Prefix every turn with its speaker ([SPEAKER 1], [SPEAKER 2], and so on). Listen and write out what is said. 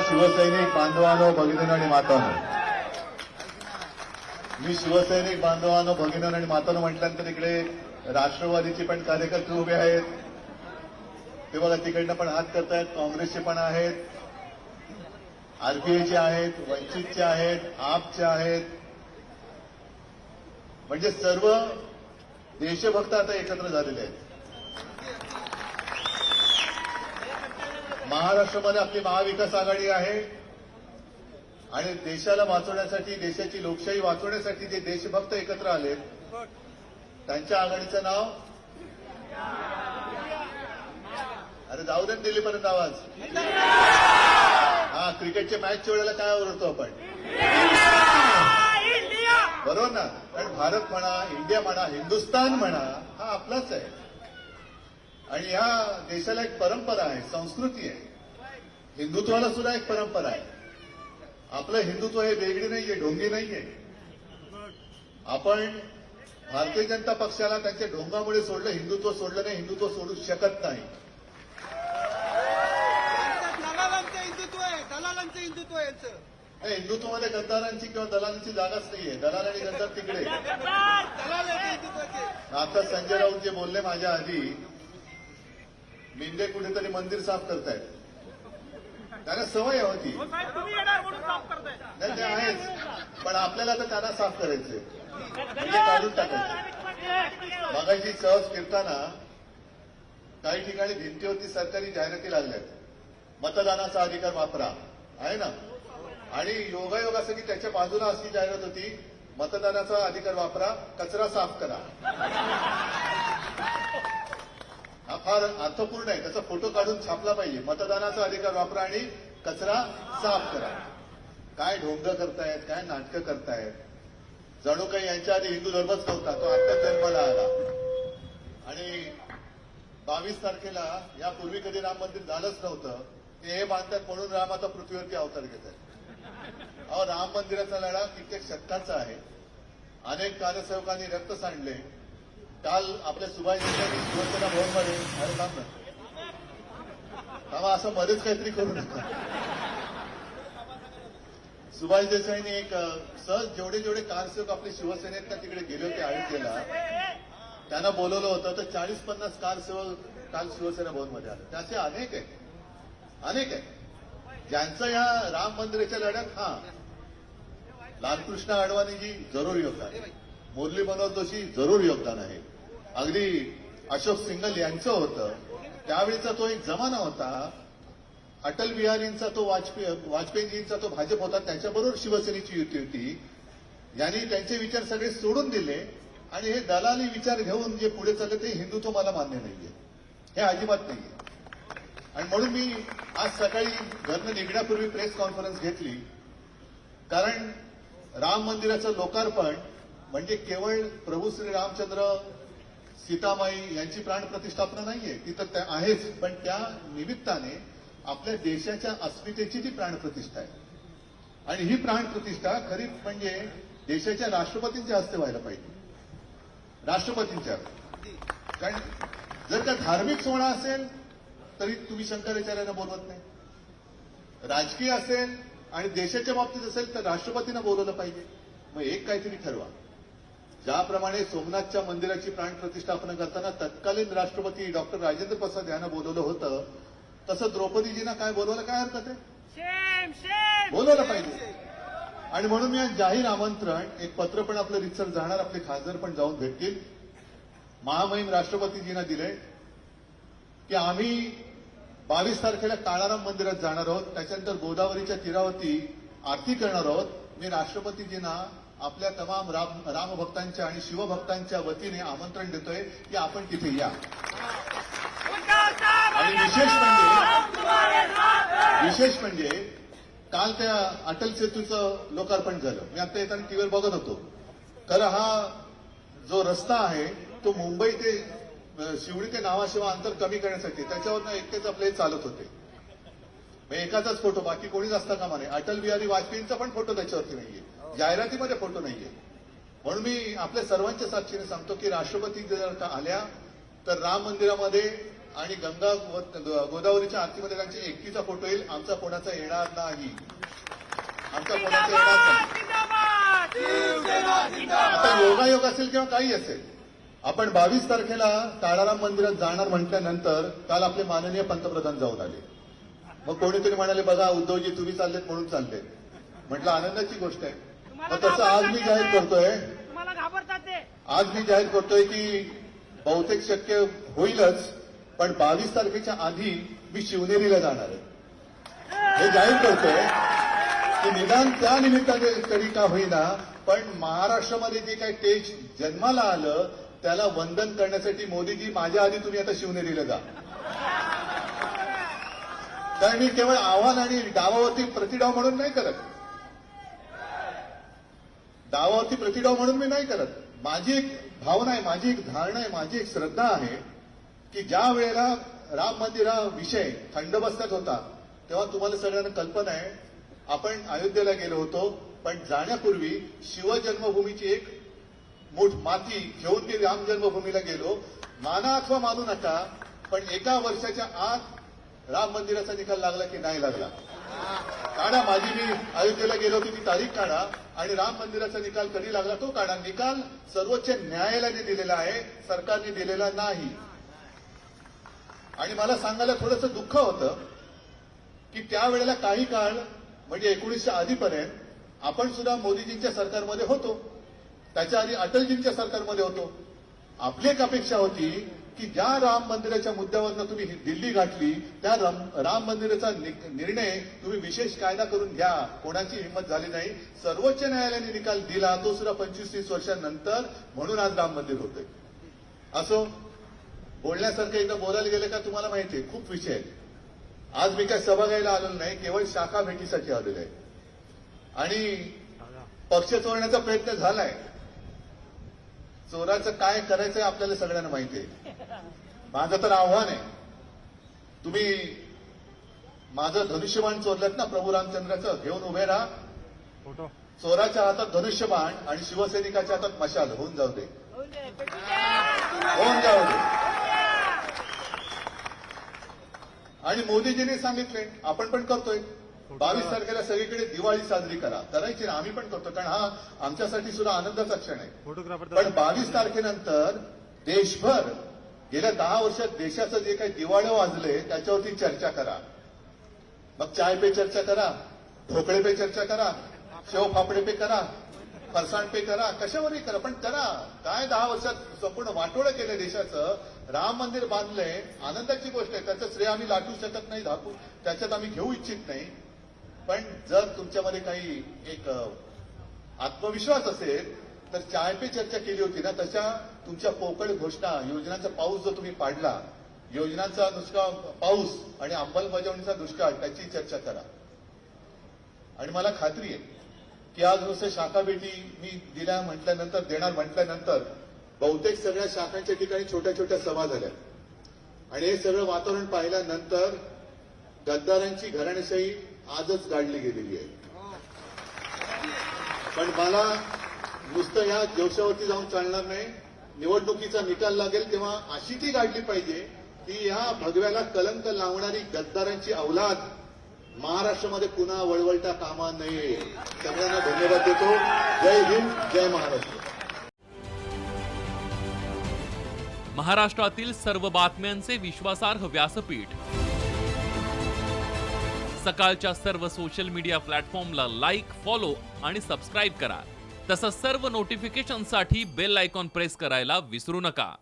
[SPEAKER 1] शिवसैनिक बांधवांनो, भगिनींनो आणि मातांनो, मी शिवसैनिक बांधवांनो, भगिनींनो आणि मातांनो म्हटल्यानंतर इकडे राष्ट्रवादीचे पण कार्यकर्ते उभे आहेत. ते बघा तिकडनं पण हात करतायत. काँग्रेसचे पण आहेत, आरपीआयचे आहेत, वंचितचे आहेत, आपचे आहेत. म्हणजे सर्व देशभक्त आता एकत्र झालेले आहेत. महाराष्ट्रामध्ये आपली महाविकास आघाडी आहे आणि देशाला वाचवण्यासाठी, देशाची लोकशाही वाचवण्यासाठी जे देशभक्त एकत्र आलेत त्यांच्या आघाडीचं नाव, अरे जाऊ दे दिल्लीपर्यंत आवाज. हा, क्रिकेटच्या मॅचच्या वेळेला काय ओरडतो आपण, बरोबर ना? कारण भारत म्हणा, इंडिया म्हणा, हिंदुस्थान म्हणा, हा आपलाच आहे. आणि ह्या देशाला एक परंपरा आहे, संस्कृती आहे. हिंदुत्वाला सुद्धा एक परंपरा आहे. आपलं हिंदुत्व हे वेगळी नाहीये, ढोंगी नाहीये. आपण भारतीय जनता पक्षाला त्यांच्या ढोंगामुळे सोडलं, हिंदुत्व सोडलं नाही. हिंदुत्व सोडू शकत नाही.
[SPEAKER 2] दलालांचं हिंदुत्व आहे, दलालांचं हिंदुत्व आहे यांचं.
[SPEAKER 1] हिंदुत्वामध्ये गद्दारांची किंवा दलालांची जागाच नाहीये. दलाल आणि गद्दार तिकडे.
[SPEAKER 2] दलाल आहेत हिंदुत्वाचे.
[SPEAKER 1] आता संजय राऊत जे बोलले माझ्या आधी, मिंदे कुठेतरी मंदिर साफ करतायत. त्यांना सवय होती, नाही ते आहेच, पण आपल्याला तर त्यांना साफ करायचंय, म्हणजे काढून टाकायचं. मगाशी सहज फिरताना काही ठिकाणी भिंतीवरती सरकारी जाहिराती लागल्यात. मतदानाचा अधिकार वापरा आहे ना, आणि योगायोग असं की त्याच्या बाजूला अशी जाहिरात होती, मतदानाचा अधिकार वापरा, कचरा साफ करा. हा फार अर्थपूर्ण आहे. त्याचा फोटो काढून छापला पाहिजे. मतदानाचा अधिकार वापरा आणि कचरा साफ करा. काय ढोंग करतायत, काय नाटकं करतायत. जणू काही यांच्या आधी हिंदू धर्मच नव्हता, तो आत्ताच जन्माला आला. आणि 22 तारखेला यापूर्वी कधी राम मंदिर झालंच नव्हतं. ते हे बांधतात म्हणून राम आता पृथ्वीवरती अवतार घेत आहेत. अहो, राम मंदिराचा लढा कित्येक शतकांचा आहे. अनेक कार्यसेवकांनी रक्त सांडले. काल आपल्या सुभाषजींनी शिवसेना भवनमध्ये, अरे थांब ना, असं मध्येच काहीतरी करू नका. सुभाष देसाईंनी एक सहज जेवढे जेवढे कारसेवक आपले शिवसेनेत तिकडे गेले होते अयोध्येला, त्यांना बोलवलं होतं. तर 40-50 कारसेवक काल शिवसेना भवनमध्ये आले. त्याचे अनेक आहेत, अनेक आहेत ज्यांचं या राम मंदिराच्या लढ्यात लालकृष्ण अडवाणीजी जरूर योगदान आहे, मुरली मनोहर जोशी जरूर योगदान आहे, अगदी अशोक सिंगल यांचं होतं. त्यावेळीचा तो एक जमाना होता. अटल बिहारींचा तो वाजपेयीजींचा तो भाजप होता, त्याच्याबरोबर शिवसेनेची युती होती. यांनी त्यांचे विचार सगळे सोडून दिले आणि हे दलाली विचार घेऊन जे पुढे चालले ते हिंदुत्व मला मान्य नाहीये, हे अजिबात नाहीये. आणि म्हणून मी आज सकाळी घरनं निघण्यापूर्वी प्रेस कॉन्फरन्स घेतली. कारण राम मंदिराचं लोकार्पण म्हणजे केवळ प्रभू श्री रामचंद्र, सीतामाई यांची प्राणप्रतिष्ठापना नाहीये, ती तर आहेच, पण त्या निमित्ताने आपल्या देशाच्या अस्मितेची ती प्राणप्रतिष्ठा आहे. आणि ही प्राणप्रतिष्ठा खरी म्हणजे देशाच्या राष्ट्रपतींच्या हस्ते व्हायला पाहिजे, राष्ट्रपतींच्या. कारण जर का धार्मिक सोहळा असेल तरी तुम्ही शंकराचार्यांना बोलवत नाही. राजकीय असेल आणि देशाच्या बाबतीत असेल तर राष्ट्रपतींना बोलवलं पाहिजे. मग एक काहीतरी ठरवा. ज्याप्रमाणे सोमनाथच्या मंदिराची प्राणप्रतिष्ठापना करताना तत्कालीन राष्ट्रपती डॉक्टर राजेंद्र प्रसाद यांना बोलवलं होतं, तसं द्रौपदीजींना काय बोलवलं, काय हरकत आहे, बोलवलं पाहिजे. आणि म्हणून मी आज जाहीर आमंत्रण, एक पत्र पण आपलं रितसर जाणार, आपले खासदार पण जाऊन भेटतील, महामहिम राष्ट्रपतीजींना दिले की आम्ही 22 तारखेला काळाराम मंदिरात जाणार आहोत. त्याच्यानंतर गोदावरीच्या तीरावरती आरती करणार आहोत. मी राष्ट्रपतीजींना आपल्या तमाम रामभक्तांच्या आणि शिवभक्तांच्या वतीने आमंत्रण देतोय की आपण तिथे या. आणि विशेष म्हणजे काल त्या अटल सेतूचं लोकार्पण झालं. मी आता येताना टीव्हीवर बघत होतो. खरं हा जो रस्ता आहे तो मुंबई ते शिवडी ते नावाशिवा अंतर कमी करण्यासाठी त्याच्यावरनं एकटेच आपले चालत होते. एकाचाच फोटो, बाकी कोणीच असता कामा नये. अटल बिहारी वाजपेयींचा पण फोटो त्याच्यावरती नाहीये, जाहिरातीमध्ये फोटो नाहीये. म्हणून मी आपल्या सर्वांच्या साक्षीने सांगतो की राष्ट्रपती जर का आल्या तर राम मंदिरामध्ये आणि गंगा गोदावरीच्या आरतीमध्ये त्यांच्या एकटीचा फोटो येईल, आमचा कोणाचा येणार नाही. आमचा कोणाचा येणार नाही. आता योगायोग असेल किंवा काही असेल, आपण 22 तारखेला काळाराम मंदिरात जाणार म्हटल्यानंतर काल आपले माननीय पंतप्रधान जाऊन आले. मग कोणीतरी म्हणाले बघा उद्धवजी तुम्ही चाललेत म्हणून चालले. म्हटलं आनंदाची गोष्ट आहे. मग तसं आज मी जाहीर करतोय, आज मी जाहीर करतोय की बहुतेक शक्य होईलच, पण 22 तारखेच्या आधी मी शिवनेरीला जाणार आहे. हे जाहीर करतोय की निदान त्या निमित्ताने तरी का होईना, पण महाराष्ट्रामध्ये जे काही तेज जन्माला आलं त्याला वंदन करण्यासाठी मोदीजी माझ्या आधी तुम्ही आता शिवनेरीला जा. कारण मी केवळ आव्हान आणि डावावरती प्रतिडाव म्हणून नाही करत, डावावरती प्रतिडाव म्हणून मी नाही करत. माझी एक भावना आहे, माझी एक धारणा आहे, माझी एक श्रद्धा आहे की ज्या वेळेला राम मंदिराविषय थंड बसण्यात होता तेव्हा तुम्हाला सगळ्यांना कल्पना आहे आपण अयोध्येला गेलो होतो, पण जाण्यापूर्वी शिवजन्मभूमीची एक मूठ माती घेऊन ती राम जन्मभूमीला गेलो. माना अथवा मानू नका, पण एका वर्षाच्या आत राम मंदिराचा निकाल लागला की नाही लागला? काढा, माझी मी अयोध्येला गेलो होती ती तारीख काढा आणि राम मंदिराचा निकाल कधी लागला तो काढा. निकाल सर्वोच्च न्यायालयाने दिलेला आहे, सरकारने दिलेला नाही. आणि मला सांगायला थोडंसं दुःख होतं की त्यावेळेला काही काळ म्हणजे 1900 आधीपर्यंत आपण सुद्धा मोदीजींच्या सरकारमध्ये होतो, त्याच्या आधी अटलजींच्या सरकारमध्ये होतो. आपली एक अपेक्षा होती की ज्या राम मंदिराच्या मुद्द्यावरनं तुम्ही दिल्ली गाठली त्या राम मंदिराचा निर्णय तुम्ही विशेष कायदा करून घ्या. कोणाची हिंमत झाली नाही. सर्वोच्च न्यायालयाने निकाल दिला, तो सुद्धा 25-30 वर्षांनंतर, म्हणून आज राम मंदिर होतंय. असो, बोलण्यासारखं एकदा बोलायला गेलं का तुम्हाला माहिती आहे खूप विषय आहेत. आज मी काय सभा घ्यायला आलेलो नाही, केवळ शाखा भेटीसाठी आलेलो आहे. आणि पक्ष चोरण्याचा प्रयत्न झालाय. चोराचं काय करायचंय आपल्याला सगळ्यांना माहिती आहे. माझं तर आव्हान आहे, तुम्ही माझं धनुष्यबाण चोरलं ना प्रभू रामचंद्राचं, घेऊन उभे राहा. चोराच्या हातात धनुष्यबाण आणि शिवसैनिकाच्या हातात मशाल. होऊन जाऊ दे, होऊन जाऊ दे. आणि मोदीजींनी सांगितले, आपण पण करतोय, 22 तारखेला सगळीकडे दिवाळी साजरी करा. करायची ना, आम्ही पण करतो, कारण हा आमच्यासाठी सुद्धा आनंदाचा क्षण आहे. पण 22 तारखेनंतर देशभर गेल्या 10 वर्षात देशाचं जे काही दिवाळं वाजले त्याच्यावरती चर्चा करा. मग चाय पे चर्चा करा, ढोकळे पे चर्चा करा, शेव फाफडे पे करा, फरसाण पे करा, कशावरही करा, पण करा. काय 10 वर्षात संपूर्ण वाटोळं केलं देशाचं. राम मंदिर बांधलंय, आनंदाची गोष्ट आहे, त्याचं श्रेय आम्ही लाटू शकत नाही, धाकू त्याच्यात आम्ही घेऊ इच्छित नाही. पण जर तुमच्यामध्ये काही एक आत्मविश्वास असेल तर चाय पे चर्चा केली होती ना, तशा तुमच्या पोकळ घोषणा, योजनांचा पाऊस जो तुम्ही पाडला, योजनांचा नुसका पाऊस आणि अंमलबजावणीचा दुष्काळ, त्याची चर्चा करा. आणि मला खात्री आहे की आज नुसतं शाखा भेटी मी दिल्या म्हटल्यानंतर, देणार म्हटल्यानंतर बहुतेक सगळ्या शाखांच्या ठिकाणी छोट्या छोट्या सभा झाल्या. आणि हे सगळं वातावरण पाहिल्यानंतर गद्दारांची घराणेशाही आजच गाडली गेलेली आहे. पण मला नुसतं या जोशावरती जाऊन चालणार नाही. निवडणुकीचा निकाल लागेल तेव्हा अशी ती गाडली पाहिजे की या भगव्याला कलंक लावणारी गद्दारांची अवलाद महाराष्ट्रामध्ये पुन्हा वळवळता कामा नये. सगळ्यांना धन्यवाद देतो. जय हिंद, जय महाराष्ट्र.
[SPEAKER 3] महाराष्ट्रातील सर्व बातम्यांचे विश्वासार्ह व्यासपीठ. सकाळच्या सर्व सोशल मीडिया प्लॅटफॉर्मला लाईक, फॉलो आणि सबस्क्राईब करा. तसंच सर्व नोटिफिकेशनसाठी बेल आयकॉन प्रेस करायला विसरू नका.